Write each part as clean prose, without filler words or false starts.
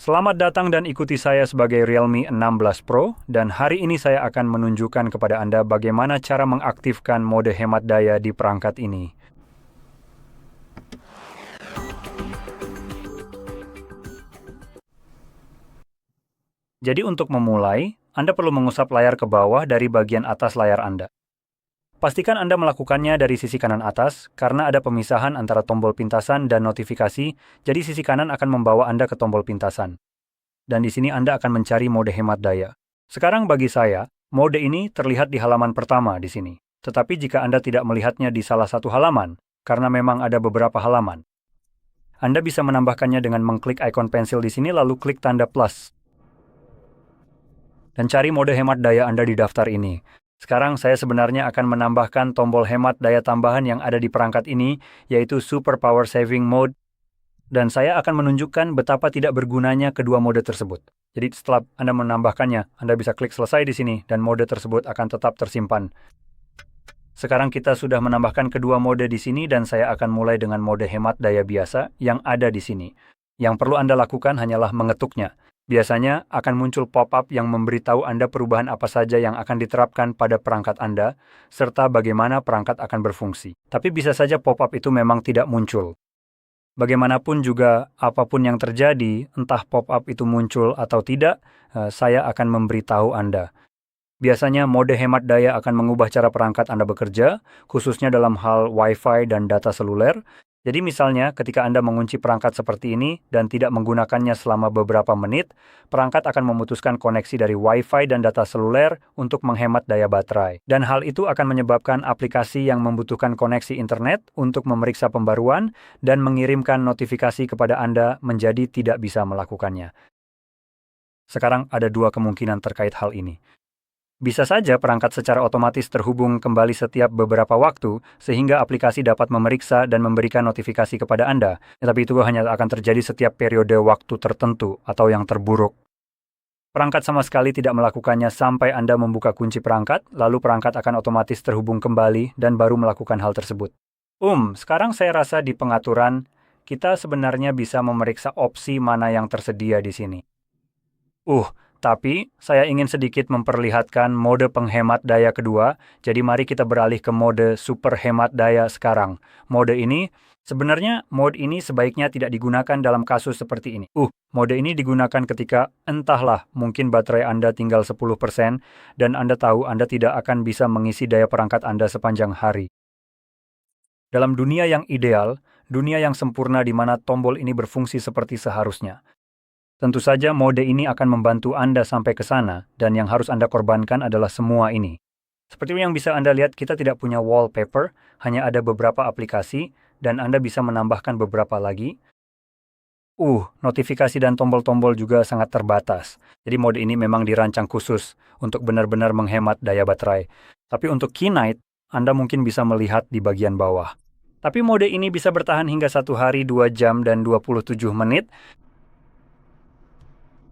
Selamat datang dan ikuti saya sebagai Realme 16 Pro, dan hari ini saya akan menunjukkan kepada Anda bagaimana cara mengaktifkan mode hemat daya di perangkat ini. Jadi untuk memulai, Anda perlu mengusap layar ke bawah dari bagian atas layar Anda. Pastikan Anda melakukannya dari sisi kanan atas, karena ada pemisahan antara tombol pintasan dan notifikasi, jadi sisi kanan akan membawa Anda ke tombol pintasan. Dan di sini Anda akan mencari mode hemat daya. Sekarang bagi saya, mode ini terlihat di halaman pertama di sini. Tetapi jika Anda tidak melihatnya di salah satu halaman, karena memang ada beberapa halaman, Anda bisa menambahkannya dengan mengklik ikon pensil di sini lalu klik tanda plus. Dan cari mode hemat daya Anda di daftar ini. Sekarang saya sebenarnya akan menambahkan tombol hemat daya tambahan yang ada di perangkat ini, yaitu Super Power Saving Mode. Dan saya akan menunjukkan betapa tidak bergunanya kedua mode tersebut. Jadi setelah Anda menambahkannya, Anda bisa klik selesai di sini dan mode tersebut akan tetap tersimpan. Sekarang kita sudah menambahkan kedua mode di sini dan saya akan mulai dengan mode hemat daya biasa yang ada di sini. Yang perlu Anda lakukan hanyalah mengetuknya. Biasanya akan muncul pop-up yang memberitahu Anda perubahan apa saja yang akan diterapkan pada perangkat Anda, serta bagaimana perangkat akan berfungsi. Tapi bisa saja pop-up itu memang tidak muncul. Bagaimanapun juga, apapun yang terjadi, entah pop-up itu muncul atau tidak, saya akan memberitahu Anda. Biasanya mode hemat daya akan mengubah cara perangkat Anda bekerja, khususnya dalam hal Wi-Fi dan data seluler. Jadi misalnya, ketika Anda mengunci perangkat seperti ini dan tidak menggunakannya selama beberapa menit, perangkat akan memutuskan koneksi dari Wi-Fi dan data seluler untuk menghemat daya baterai. Dan hal itu akan menyebabkan aplikasi yang membutuhkan koneksi internet untuk memeriksa pembaruan dan mengirimkan notifikasi kepada Anda menjadi tidak bisa melakukannya. Sekarang ada dua kemungkinan terkait hal ini. Bisa saja perangkat secara otomatis terhubung kembali setiap beberapa waktu, sehingga aplikasi dapat memeriksa dan memberikan notifikasi kepada Anda. Tetapi itu hanya akan terjadi setiap periode waktu tertentu atau yang terburuk. Perangkat sama sekali tidak melakukannya sampai Anda membuka kunci perangkat, lalu perangkat akan otomatis terhubung kembali dan baru melakukan hal tersebut. Sekarang saya rasa di pengaturan, kita sebenarnya bisa memeriksa opsi mana yang tersedia di sini. Tapi saya ingin sedikit memperlihatkan mode penghemat daya kedua, jadi mari kita beralih ke mode super hemat daya sekarang. Mode ini sebaiknya tidak digunakan dalam kasus seperti ini. Mode ini digunakan ketika, entahlah, mungkin baterai Anda tinggal 10% dan Anda tahu Anda tidak akan bisa mengisi daya perangkat Anda sepanjang hari. Dalam dunia yang ideal, dunia yang sempurna di mana tombol ini berfungsi seperti seharusnya, tentu saja mode ini akan membantu Anda sampai ke sana, dan yang harus Anda korbankan adalah semua ini. Seperti yang bisa Anda lihat, kita tidak punya wallpaper, hanya ada beberapa aplikasi, dan Anda bisa menambahkan beberapa lagi. Notifikasi dan tombol-tombol juga sangat terbatas. Jadi mode ini memang dirancang khusus untuk benar-benar menghemat daya baterai. Tapi untuk Keynight, Anda mungkin bisa melihat di bagian bawah. Tapi mode ini bisa bertahan hingga 1 hari, 2 jam, dan 27 menit.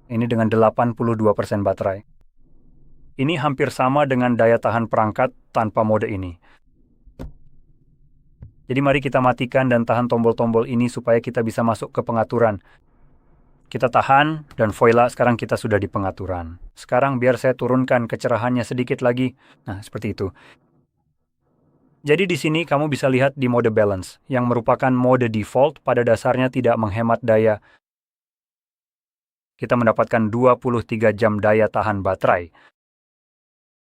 Ini dengan 82% baterai. Ini hampir sama dengan daya tahan perangkat tanpa mode ini. Jadi mari kita matikan dan tahan tombol-tombol ini supaya kita bisa masuk ke pengaturan. Kita tahan, dan voila, sekarang kita sudah di pengaturan. Sekarang biar saya turunkan kecerahannya sedikit lagi. Nah, seperti itu. Jadi di sini kamu bisa lihat di mode balance, yang merupakan mode default pada dasarnya tidak menghemat daya. Kita mendapatkan 23 jam daya tahan baterai.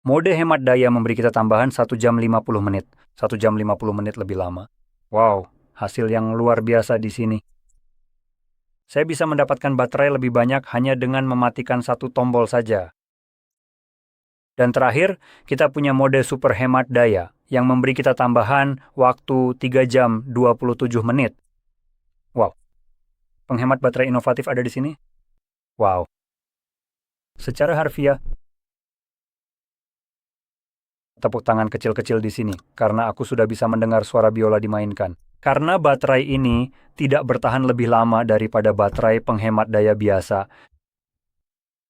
Mode hemat daya memberi kita tambahan 1 jam 50 menit. 1 jam 50 menit lebih lama. Wow, hasil yang luar biasa di sini. Saya bisa mendapatkan baterai lebih banyak hanya dengan mematikan satu tombol saja. Dan terakhir, kita punya mode super hemat daya, yang memberi kita tambahan waktu 3 jam 27 menit. Wow, penghemat baterai inovatif ada di sini. Wow. Secara harfiah, tepuk tangan kecil-kecil di sini, karena aku sudah bisa mendengar suara biola dimainkan. Karena baterai ini tidak bertahan lebih lama daripada baterai penghemat daya biasa.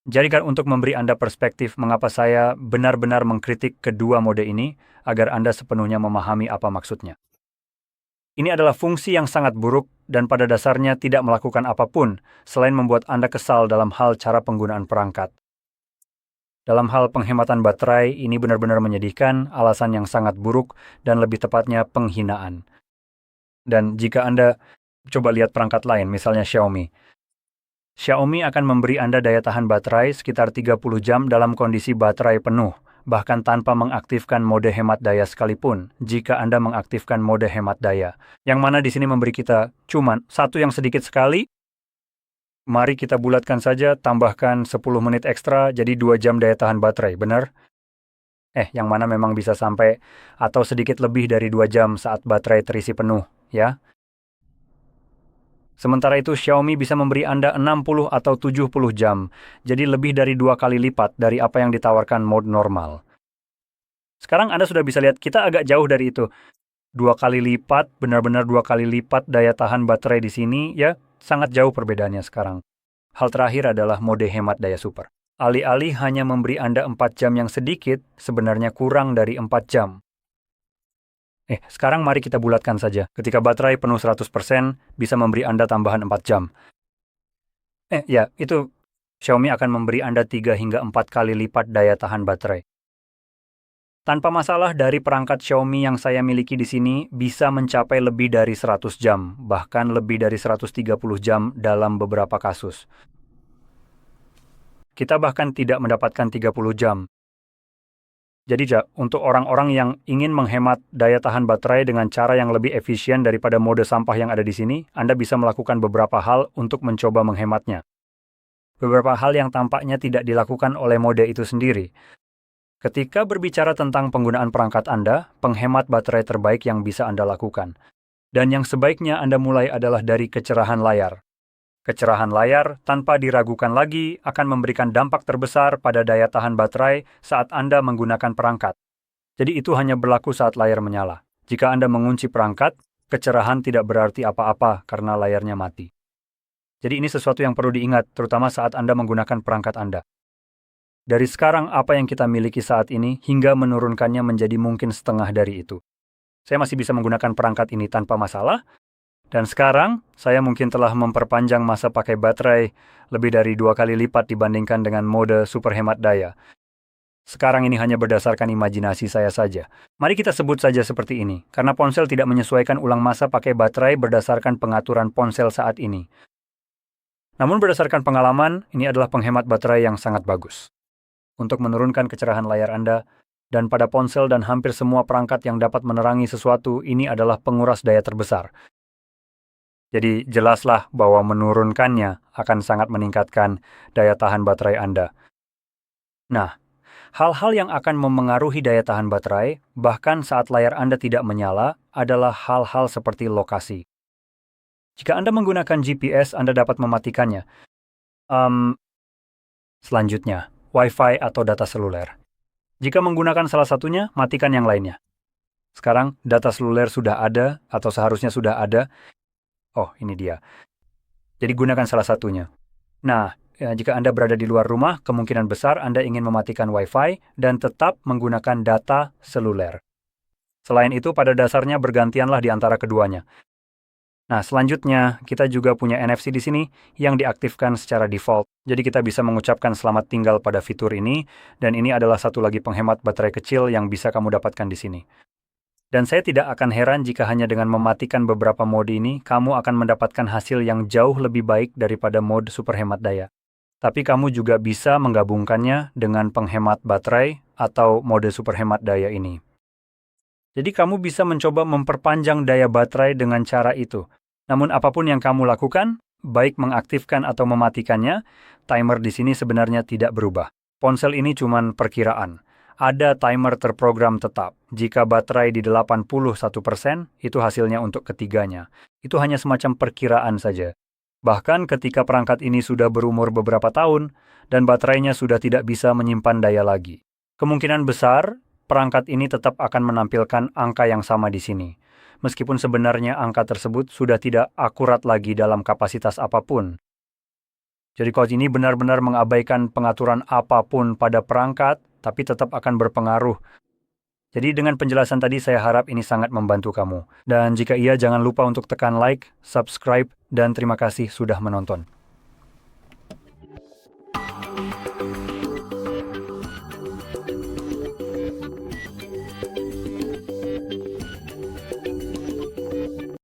Jadi untuk memberi Anda perspektif mengapa saya benar-benar mengkritik kedua mode ini, agar Anda sepenuhnya memahami apa maksudnya. Ini adalah fungsi yang sangat buruk dan pada dasarnya tidak melakukan apapun selain membuat Anda kesal dalam hal cara penggunaan perangkat. Dalam hal penghematan baterai, ini benar-benar menyedihkan, alasan yang sangat buruk, dan lebih tepatnya penghinaan. Dan jika Anda coba lihat perangkat lain, misalnya Xiaomi. Xiaomi akan memberi Anda daya tahan baterai sekitar 30 jam dalam kondisi baterai penuh, bahkan tanpa mengaktifkan mode hemat daya sekalipun, jika Anda mengaktifkan mode hemat daya. Yang mana di sini memberi kita cuman satu yang sedikit sekali. Mari kita bulatkan saja, tambahkan 10 menit ekstra, jadi 2 jam daya tahan baterai, benar? Yang mana memang bisa sampai atau sedikit lebih dari 2 jam saat baterai terisi penuh, ya. Sementara itu, Xiaomi bisa memberi Anda 60 atau 70 jam, jadi lebih dari 2 kali lipat dari apa yang ditawarkan mode normal. Sekarang Anda sudah bisa lihat, kita agak jauh dari itu. 2 kali lipat, benar-benar 2 kali lipat daya tahan baterai di sini, ya, sangat jauh perbedaannya sekarang. Hal terakhir adalah mode hemat daya super. Alih-alih hanya memberi Anda 4 jam yang sedikit, sebenarnya kurang dari 4 jam. Sekarang mari kita bulatkan saja. Ketika baterai penuh 100%, bisa memberi Anda tambahan 4 jam. Itu Xiaomi akan memberi Anda 3 hingga 4 kali lipat daya tahan baterai. Tanpa masalah, dari perangkat Xiaomi yang saya miliki di sini bisa mencapai lebih dari 100 jam, bahkan lebih dari 130 jam dalam beberapa kasus. Kita bahkan tidak mendapatkan 30 jam. Jadi, untuk orang-orang yang ingin menghemat daya tahan baterai dengan cara yang lebih efisien daripada mode sampah yang ada di sini, Anda bisa melakukan beberapa hal untuk mencoba menghematnya. Beberapa hal yang tampaknya tidak dilakukan oleh mode itu sendiri. Ketika berbicara tentang penggunaan perangkat Anda, penghemat baterai terbaik yang bisa Anda lakukan. Dan yang sebaiknya Anda mulai adalah dari kecerahan layar. Kecerahan layar, tanpa diragukan lagi, akan memberikan dampak terbesar pada daya tahan baterai saat Anda menggunakan perangkat. Jadi itu hanya berlaku saat layar menyala. Jika Anda mengunci perangkat, kecerahan tidak berarti apa-apa karena layarnya mati. Jadi ini sesuatu yang perlu diingat, terutama saat Anda menggunakan perangkat Anda. Dari sekarang apa yang kita miliki saat ini hingga menurunkannya menjadi mungkin setengah dari itu. Saya masih bisa menggunakan perangkat ini tanpa masalah, dan sekarang saya mungkin telah memperpanjang masa pakai baterai lebih dari 2 kali lipat dibandingkan dengan mode super hemat daya. Sekarang ini hanya berdasarkan imajinasi saya saja. Mari kita sebut saja seperti ini, karena ponsel tidak menyesuaikan ulang masa pakai baterai berdasarkan pengaturan ponsel saat ini. Namun berdasarkan pengalaman, ini adalah penghemat baterai yang sangat bagus. Untuk menurunkan kecerahan layar Anda, dan pada ponsel dan hampir semua perangkat yang dapat menerangi sesuatu, ini adalah penguras daya terbesar. Jadi jelaslah bahwa menurunkannya akan sangat meningkatkan daya tahan baterai Anda. Nah, hal-hal yang akan memengaruhi daya tahan baterai, bahkan saat layar Anda tidak menyala, adalah hal-hal seperti lokasi. Jika Anda menggunakan GPS, Anda dapat mematikannya. Selanjutnya, Wi-Fi atau data seluler. Jika menggunakan salah satunya, matikan yang lainnya. Sekarang, data seluler sudah ada, atau seharusnya sudah ada. Oh, ini dia. Jadi gunakan salah satunya. Nah, jika Anda berada di luar rumah, kemungkinan besar Anda ingin mematikan Wi-Fi dan tetap menggunakan data seluler. Selain itu, pada dasarnya bergantianlah di antara keduanya. Nah, selanjutnya, kita juga punya NFC di sini yang diaktifkan secara default. Jadi kita bisa mengucapkan selamat tinggal pada fitur ini, dan ini adalah satu lagi penghemat baterai kecil yang bisa kamu dapatkan di sini. Dan saya tidak akan heran jika hanya dengan mematikan beberapa mode ini, kamu akan mendapatkan hasil yang jauh lebih baik daripada mode super hemat daya. Tapi kamu juga bisa menggabungkannya dengan penghemat baterai atau mode super hemat daya ini. Jadi kamu bisa mencoba memperpanjang daya baterai dengan cara itu. Namun apapun yang kamu lakukan, baik mengaktifkan atau mematikannya, timer di sini sebenarnya tidak berubah. Ponsel ini cuma perkiraan. Ada timer terprogram tetap. Jika baterai di 81%, itu hasilnya untuk ketiganya. Itu hanya semacam perkiraan saja. Bahkan ketika perangkat ini sudah berumur beberapa tahun, dan baterainya sudah tidak bisa menyimpan daya lagi. Kemungkinan besar, perangkat ini tetap akan menampilkan angka yang sama di sini. Meskipun sebenarnya angka tersebut sudah tidak akurat lagi dalam kapasitas apapun. Jadi kalau ini benar-benar mengabaikan pengaturan apapun pada perangkat, tapi tetap akan berpengaruh. Jadi dengan penjelasan tadi saya harap ini sangat membantu kamu. Dan jika iya jangan lupa untuk tekan like, subscribe, dan terima kasih sudah menonton.